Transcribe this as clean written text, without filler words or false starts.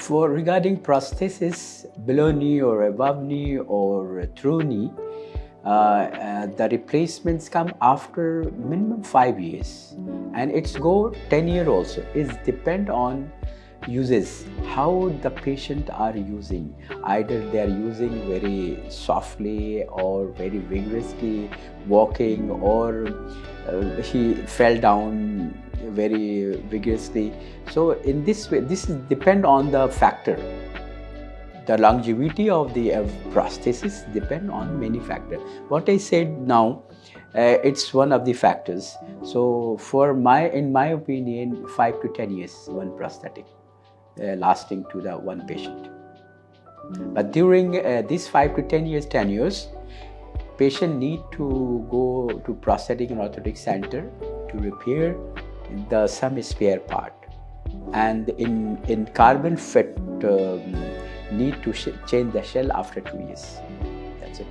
For regarding prosthesis below knee or above knee or through knee, the replacements come after minimum 5 years, and it's go 10 year also. It depend on uses, how the patient are using. Either they are using very softly or very vigorously walking, or he fell down very vigorously. So in this way, this is depend on the factor. The longevity of the prosthesis depend on many factors. What I said now, it's one of the factors. So in my opinion, 5 to 10 years one prosthetic lasting to the one patient. But during these 5 to 10 years tenures, patient need to go to prosthetic and orthotic center to repair some spare part, and in carbon fit need to change the shell after 2 years. That's it.